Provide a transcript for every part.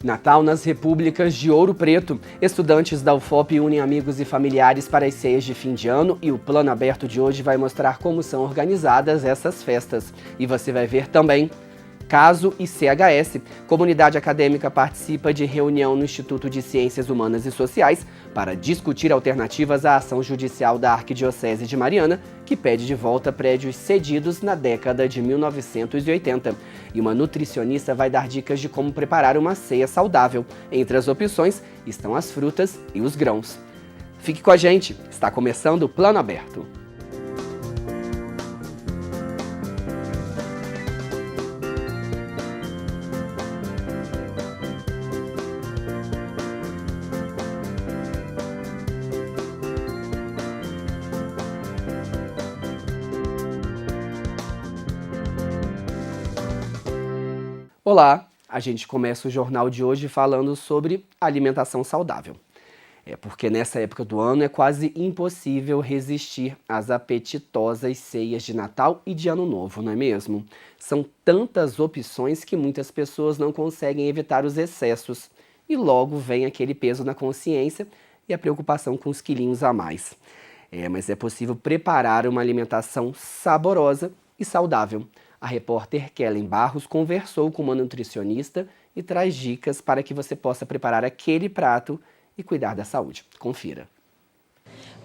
Natal nas repúblicas de Ouro Preto. Estudantes da UFOP unem amigos e familiares para as ceias de fim de ano e o plano aberto de hoje vai mostrar como são organizadas essas festas. E você vai ver também Caso e CHS. Comunidade acadêmica participa de reunião no Instituto de Ciências Humanas e Sociais para discutir alternativas à ação judicial da Arquidiocese de Mariana, que pede de volta prédios cedidos na década de 1980. E uma nutricionista vai dar dicas de como preparar uma ceia saudável. Entre as opções estão as frutas e os grãos. Fique com a gente, está começando o Plano Aberto. Olá, a gente começa o jornal de hoje falando sobre alimentação saudável. Porque nessa época do ano é quase impossível resistir às apetitosas ceias de Natal e de Ano Novo, não é mesmo? São tantas opções que muitas pessoas não conseguem evitar os excessos e logo vem aquele peso na consciência e a preocupação com os quilinhos a mais. Mas é possível preparar uma alimentação saborosa e saudável. A repórter Kellen Barros conversou com uma nutricionista e traz dicas para que você possa preparar aquele prato e cuidar da saúde. Confira.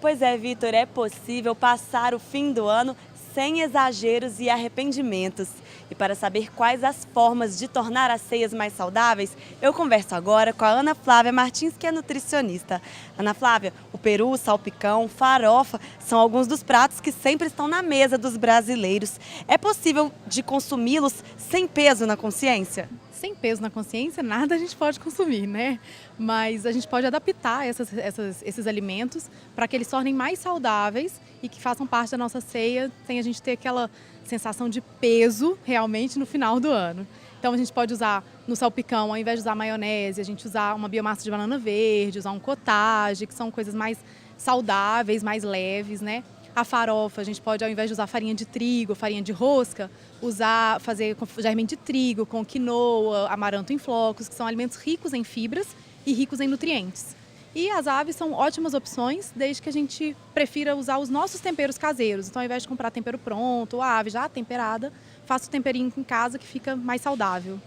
Pois é, Vitor, é possível passar o fim do ano sem exageros e arrependimentos. E para saber quais as formas de tornar as ceias mais saudáveis, eu converso agora com a Ana Flávia Martins, que é nutricionista. Ana Flávia, o peru, o salpicão, farofa são alguns dos pratos que sempre estão na mesa dos brasileiros. É possível de consumi-los sem peso na consciência? Sem peso na consciência, nada a gente pode consumir, né? Mas a gente pode adaptar esses alimentos para que eles se tornem mais saudáveis e que façam parte da nossa ceia, sem a gente ter aquela sensação de peso realmente no final do ano. Então a gente pode usar no salpicão, ao invés de usar maionese, a gente usar uma biomassa de banana verde, usar um cottage, que são coisas mais saudáveis, mais leves, né? A farofa, a gente pode, ao invés de usar farinha de trigo, farinha de rosca, fazer com germe de trigo, com quinoa, amaranto em flocos, que são alimentos ricos em fibras e ricos em nutrientes. E as aves são ótimas opções, desde que a gente prefira usar os nossos temperos caseiros. Então, ao invés de comprar tempero pronto ou a ave já temperada, faça o temperinho em casa que fica mais saudável.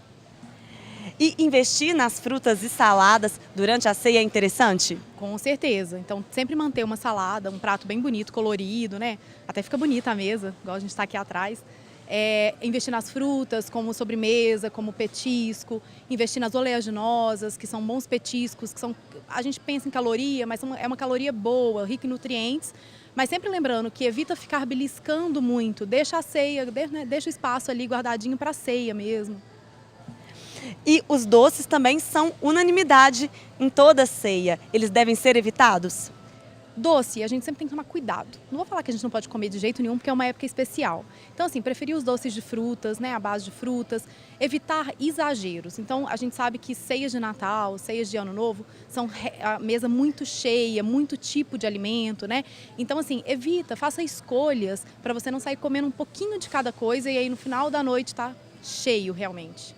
E investir nas frutas e saladas durante a ceia é interessante? Com certeza. Então, sempre manter uma salada, um prato bem bonito, colorido, né? Até fica bonita a mesa, igual a gente está aqui atrás. Investir nas frutas, como sobremesa, como petisco. Investir nas oleaginosas, que são bons petiscos, que são... A gente pensa em caloria, mas é uma caloria boa, rica em nutrientes. Mas sempre lembrando que evita ficar beliscando muito. Deixa a ceia, deixa o espaço ali guardadinho para a ceia mesmo. E os doces também são unanimidade em toda a ceia. Eles devem ser evitados? Doce, a gente sempre tem que tomar cuidado. Não vou falar que a gente não pode comer de jeito nenhum, porque é uma época especial. Então, assim, preferir os doces de frutas, né, a base de frutas, evitar exageros. Então, a gente sabe que ceias de Natal, ceias de Ano Novo, são a mesa muito cheia, muito tipo de alimento, né? Então, assim, evita, faça escolhas para você não sair comendo um pouquinho de cada coisa e aí no final da noite tá cheio realmente.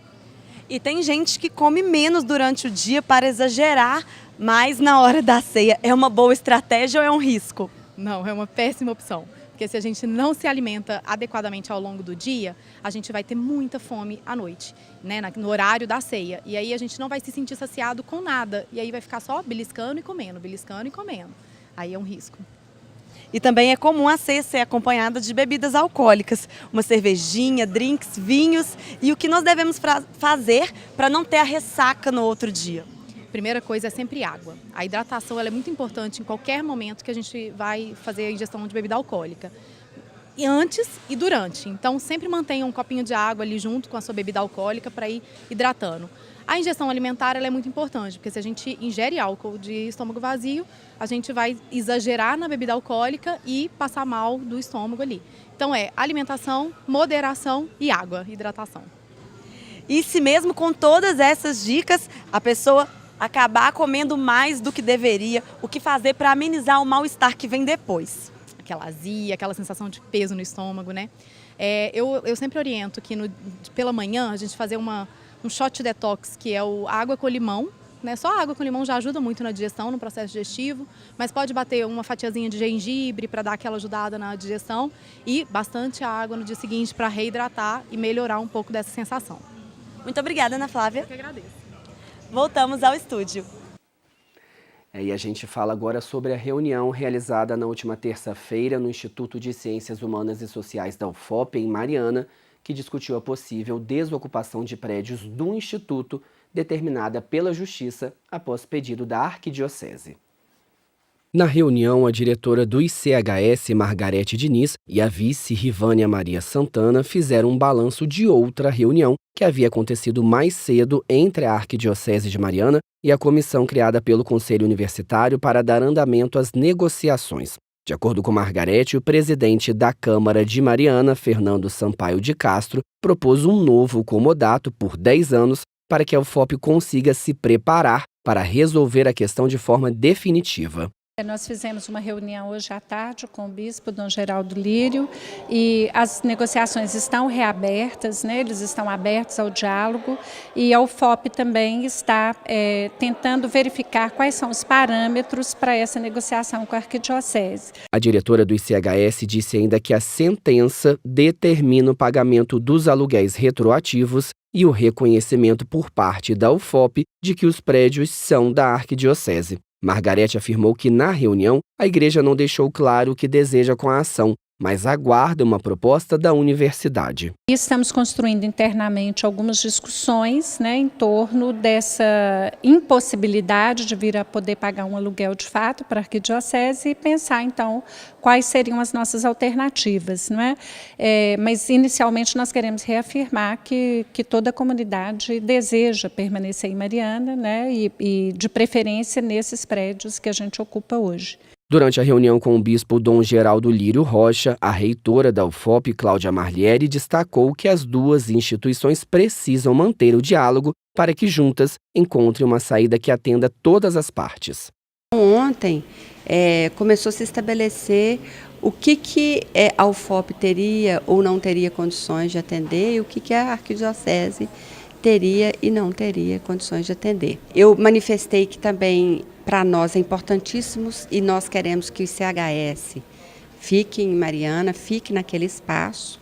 E tem gente que come menos durante o dia para exagerar mais na hora da ceia. É uma boa estratégia ou é um risco? Não, é uma péssima opção. Porque se a gente não se alimenta adequadamente ao longo do dia, a gente vai ter muita fome à noite, né, no horário da ceia. E aí a gente não vai se sentir saciado com nada. E aí vai ficar só beliscando e comendo, beliscando e comendo. Aí é um risco. E também é comum a ceia ser acompanhada de bebidas alcoólicas, uma cervejinha, drinks, vinhos. E o que nós devemos fazer para não ter a ressaca no outro dia? Primeira coisa é sempre água. A hidratação ela é muito importante em qualquer momento que a gente vai fazer a ingestão de bebida alcoólica. E antes e durante. Então sempre mantenha um copinho de água ali junto com a sua bebida alcoólica para ir hidratando. A ingestão alimentar ela é muito importante, porque se a gente ingere álcool de estômago vazio, a gente vai exagerar na bebida alcoólica e passar mal do estômago ali. Então alimentação, moderação e água, hidratação. E se mesmo com todas essas dicas, a pessoa acabar comendo mais do que deveria, o que fazer para amenizar o mal-estar que vem depois? Aquela azia, aquela sensação de peso no estômago, né? Eu sempre oriento que pela manhã a gente fazer um um shot detox, que é a água com limão. Né? Só a água com limão já ajuda muito na digestão, no processo digestivo, mas pode bater uma fatiazinha de gengibre para dar aquela ajudada na digestão e bastante água no dia seguinte para reidratar e melhorar um pouco dessa sensação. Muito obrigada, Ana Flávia. Eu que agradeço. Voltamos ao estúdio. E a gente fala agora sobre a reunião realizada na última terça-feira no Instituto de Ciências Humanas e Sociais da UFOP, em Mariana, que discutiu a possível desocupação de prédios do Instituto determinada pela Justiça após pedido da Arquidiocese. Na reunião, a diretora do ICHS, Margarete Diniz, e a vice Rivânia Maria Santana fizeram um balanço de outra reunião que havia acontecido mais cedo entre a Arquidiocese de Mariana e a comissão criada pelo Conselho Universitário para dar andamento às negociações. De acordo com Margarete, o presidente da Câmara de Mariana, Fernando Sampaio de Castro, propôs um novo comodato por 10 anos para que a UFOP consiga se preparar para resolver a questão de forma definitiva. Nós fizemos uma reunião hoje à tarde com o bispo Dom Geraldo Lírio e as negociações estão reabertas, né? Eles estão abertos ao diálogo e a UFOP também está tentando verificar quais são os parâmetros para essa negociação com a Arquidiocese. A diretora do ICHS disse ainda que a sentença determina o pagamento dos aluguéis retroativos e o reconhecimento por parte da UFOP de que os prédios são da Arquidiocese. Margarete afirmou que, na reunião, a igreja não deixou claro o que deseja com a ação, mas aguarda uma proposta da universidade. Estamos construindo internamente algumas discussões, né, em torno dessa impossibilidade de vir a poder pagar um aluguel de fato para a Arquidiocese e pensar, então, quais seriam as nossas alternativas. Não é? Mas, inicialmente, nós queremos reafirmar que toda a comunidade deseja permanecer em Mariana, né, e de preferência, nesses prédios que a gente ocupa hoje. Durante a reunião com o bispo Dom Geraldo Lírio Rocha, a reitora da UFOP, Cláudia Marlieri, destacou que as duas instituições precisam manter o diálogo para que juntas encontrem uma saída que atenda todas as partes. Ontem começou a se estabelecer o que a UFOP teria ou não teria condições de atender e o que a Arquidiocese teria e não teria condições de atender. Eu manifestei que também para nós é importantíssimo e nós queremos que o ICHS fique em Mariana, fique naquele espaço.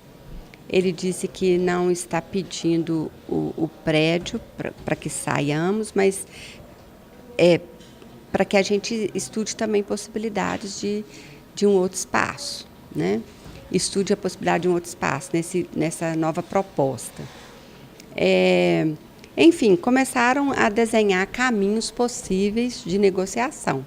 Ele disse que não está pedindo o prédio para que saiamos, mas para que a gente estude também possibilidades de um outro espaço, né? Estude a possibilidade de um outro espaço nessa nova proposta. Enfim, começaram a desenhar caminhos possíveis de negociação,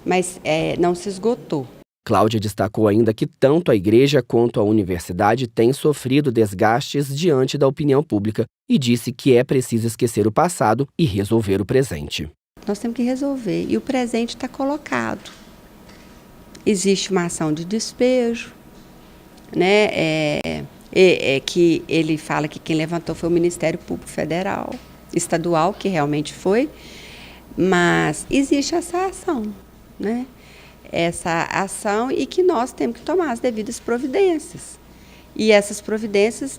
mas não se esgotou. Cláudia destacou ainda que tanto a igreja quanto a universidade têm sofrido desgastes diante da opinião pública e disse que é preciso esquecer o passado e resolver o presente. Nós temos que resolver e o presente está colocado. Existe uma ação de despejo, né? Que ele fala que quem levantou foi o Ministério Público Federal, estadual, que realmente foi, mas existe essa ação, né? Essa ação e que nós temos que tomar as devidas providências. E essas providências,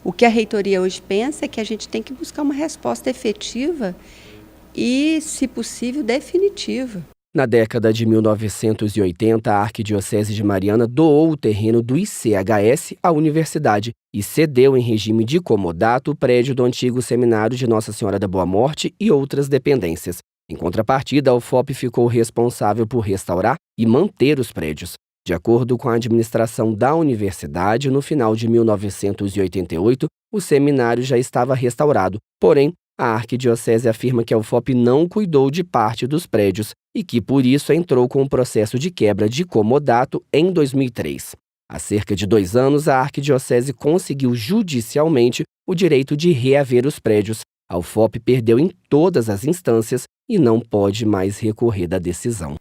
o que a reitoria hoje pensa é que a gente tem que buscar uma resposta efetiva e, se possível, definitiva. Na década de 1980, a Arquidiocese de Mariana doou o terreno do ICHS à universidade e cedeu em regime de comodato o prédio do antigo seminário de Nossa Senhora da Boa Morte e outras dependências. Em contrapartida, a UFOP ficou responsável por restaurar e manter os prédios. De acordo com a administração da universidade, no final de 1988, o seminário já estava restaurado, porém, a Arquidiocese afirma que a UFOP não cuidou de parte dos prédios e que, por isso, entrou com um processo de quebra de comodato em 2003. Há cerca de 2 anos, a Arquidiocese conseguiu judicialmente o direito de reaver os prédios. A UFOP perdeu em todas as instâncias e não pode mais recorrer da decisão.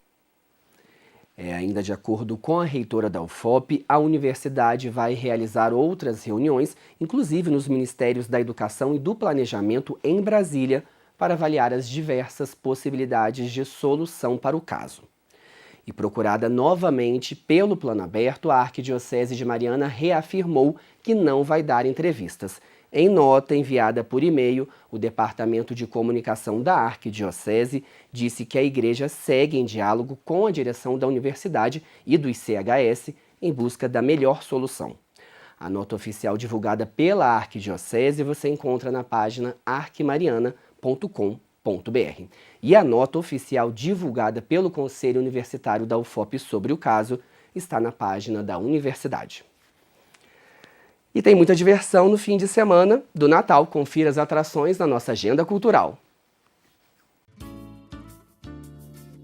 Ainda de acordo com a reitora da UFOP, a universidade vai realizar outras reuniões, inclusive nos Ministérios da Educação e do Planejamento em Brasília, para avaliar as diversas possibilidades de solução para o caso. E procurada novamente pelo Plano Aberto, a Arquidiocese de Mariana reafirmou que não vai dar entrevistas. Em nota enviada por e-mail, o Departamento de Comunicação da Arquidiocese disse que a igreja segue em diálogo com a direção da universidade e do ICHS em busca da melhor solução. A nota oficial divulgada pela Arquidiocese você encontra na página arquimariana.com.br. E a nota oficial divulgada pelo Conselho Universitário da UFOP sobre o caso está na página da universidade. E tem muita diversão no fim de semana do Natal. Confira as atrações na nossa agenda cultural.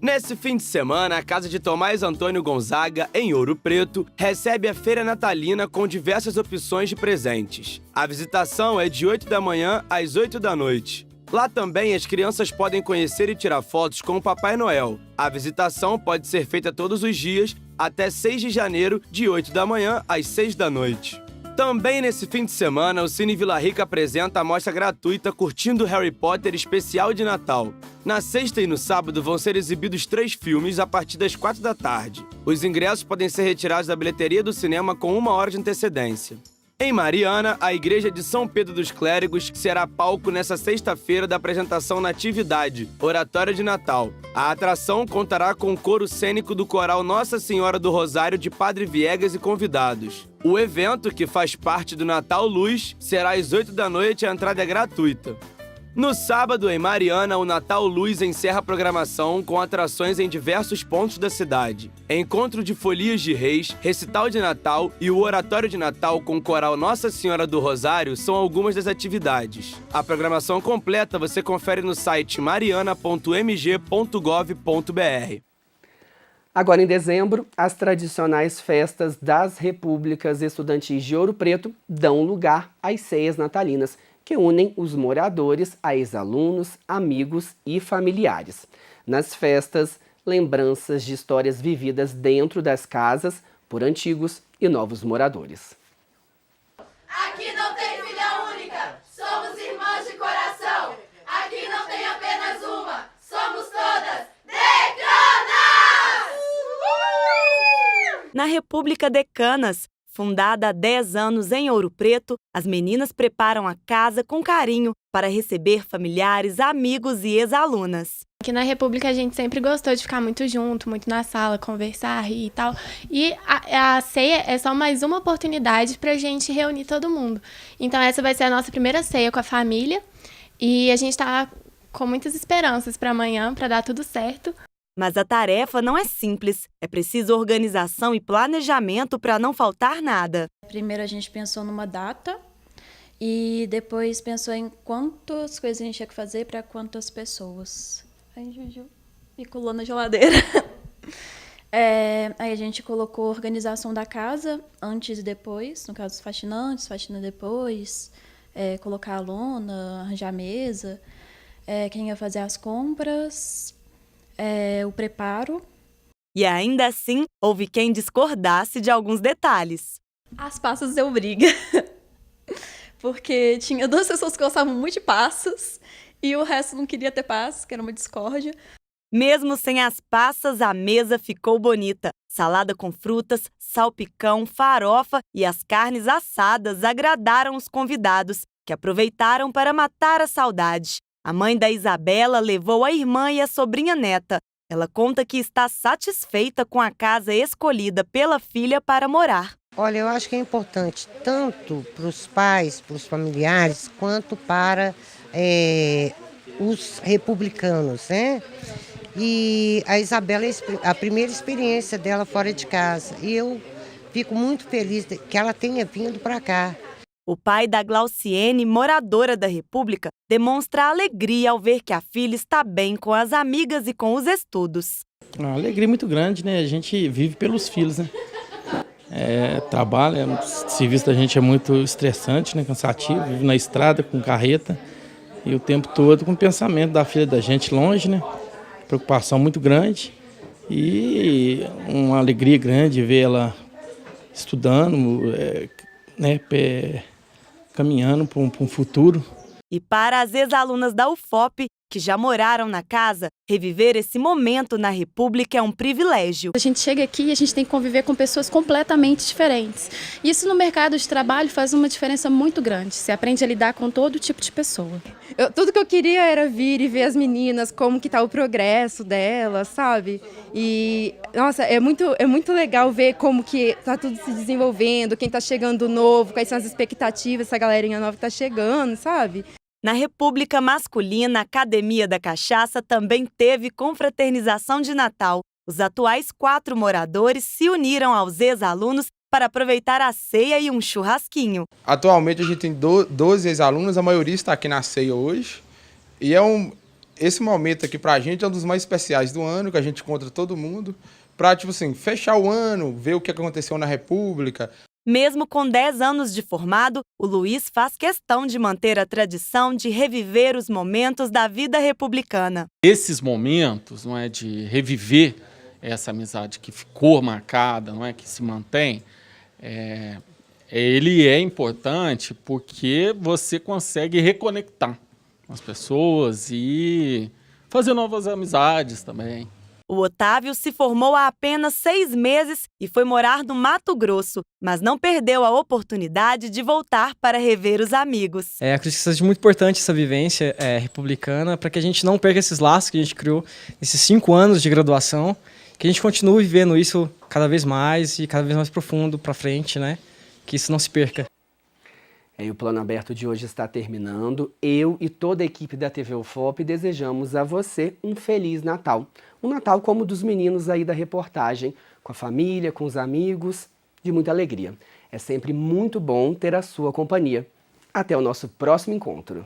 Nesse fim de semana, a casa de Tomás Antônio Gonzaga, em Ouro Preto, recebe a feira natalina com diversas opções de presentes. A visitação é de 8 da manhã às 8 da noite. Lá também as crianças podem conhecer e tirar fotos com o Papai Noel. A visitação pode ser feita todos os dias, até 6 de janeiro, de 8 da manhã às 6 da noite. Também nesse fim de semana, o Cine Vila Rica apresenta a mostra gratuita Curtindo Harry Potter Especial de Natal. Na sexta e no sábado vão ser exibidos 3 filmes a partir das 4 da tarde. Os ingressos podem ser retirados da bilheteria do cinema com 1 hora de antecedência. Em Mariana, a Igreja de São Pedro dos Clérigos será palco nesta sexta-feira da apresentação Natividade, Oratória de Natal. A atração contará com o coro cênico do coral Nossa Senhora do Rosário de Padre Viegas e convidados. O evento, que faz parte do Natal Luz, será às 8 da noite e a entrada é gratuita. No sábado, em Mariana, o Natal Luz encerra a programação com atrações em diversos pontos da cidade. Encontro de folias de reis, recital de Natal e o oratório de Natal com o coral Nossa Senhora do Rosário são algumas das atividades. A programação completa você confere no site mariana.mg.gov.br. Agora, em dezembro, as tradicionais festas das repúblicas estudantis de Ouro Preto dão lugar às ceias natalinas, que unem os moradores a ex-alunos, amigos e familiares. Nas festas, lembranças de histórias vividas dentro das casas por antigos e novos moradores. Aqui não tem filha única, somos irmãs de coração. Aqui não tem apenas uma, somos todas decanas! Na República Decanas, fundada há 10 anos em Ouro Preto, as meninas preparam a casa com carinho para receber familiares, amigos e ex-alunas. Aqui na República a gente sempre gostou de ficar muito junto, muito na sala, conversar, rir e tal. E a ceia é só mais uma oportunidade para a gente reunir todo mundo. Então essa vai ser a nossa primeira ceia com a família e a gente está com muitas esperanças para amanhã, para dar tudo certo. Mas a tarefa não é simples. É preciso organização e planejamento para não faltar nada. Primeiro a gente pensou numa data e depois pensou em quantas coisas a gente tinha que fazer para quantas pessoas. Aí Juju me colou na geladeira. Aí a gente colocou a organização da casa antes e depois, no caso os faxinantes, faxina depois, colocar a lona, arranjar a mesa, quem ia fazer as compras, o preparo. E ainda assim, houve quem discordasse de alguns detalhes. As passas deu briga. Porque tinha 2 pessoas que gostavam muito de passas e o resto não queria ter passas, que era uma discórdia. Mesmo sem as passas, a mesa ficou bonita. Salada com frutas, salpicão, farofa e as carnes assadas agradaram os convidados, que aproveitaram para matar a saudade. A mãe da Isabela levou a irmã e a sobrinha neta. Ela conta que está satisfeita com a casa escolhida pela filha para morar. Olha, eu acho que é importante tanto para os pais, para os familiares, quanto para os republicanos, né? E a Isabela, a primeira experiência dela fora de casa. E eu fico muito feliz que ela tenha vindo para cá. O pai da Glauciene, moradora da República, demonstra alegria ao ver que a filha está bem com as amigas e com os estudos. Uma alegria muito grande, né? A gente vive pelos filhos, né? Trabalho, o serviço da gente é muito estressante, né? Cansativo, vive na estrada com carreta e o tempo todo com o pensamento da filha da gente longe, né? Preocupação muito grande e uma alegria grande ver ela estudando, né? Caminhando para um futuro. E para as ex-alunas da UFOP, que já moraram na casa, reviver esse momento na República é um privilégio. A gente chega aqui e a gente tem que conviver com pessoas completamente diferentes. Isso no mercado de trabalho faz uma diferença muito grande. Você aprende a lidar com todo tipo de pessoa. Tudo que eu queria era vir e ver as meninas, como que tá o progresso delas, sabe? E, nossa, é muito legal ver como que tá tudo se desenvolvendo, quem tá chegando novo, quais são as expectativas dessa galerinha nova que tá chegando, sabe? Na República Masculina, a Academia da Cachaça também teve confraternização de Natal. Os atuais 4 moradores se uniram aos ex-alunos para aproveitar a ceia e um churrasquinho. Atualmente a gente tem 12 ex-alunos, a maioria está aqui na ceia hoje. E esse momento aqui pra gente é um dos mais especiais do ano, que a gente encontra todo mundo, para tipo assim, fechar o ano, ver o que aconteceu na República. Mesmo com 10 anos de formado, o Luiz faz questão de manter a tradição de reviver os momentos da vida republicana. Esses momentos, não é, de reviver essa amizade que ficou marcada, não é, que se mantém, ele é importante porque você consegue reconectar com as pessoas e fazer novas amizades também. O Otávio se formou há apenas 6 meses e foi morar no Mato Grosso, mas não perdeu a oportunidade de voltar para rever os amigos. Acredito que seja muito importante essa vivência republicana para que a gente não perca esses laços que a gente criou nesses 5 anos de graduação, que a gente continue vivendo isso cada vez mais e cada vez mais profundo para frente, né? Que isso não se perca. E o Plano Aberto de hoje está terminando. Eu e toda a equipe da TV UFOP desejamos a você um Feliz Natal. Um Natal como o dos meninos aí da reportagem, com a família, com os amigos, de muita alegria. É sempre muito bom ter a sua companhia. Até o nosso próximo encontro.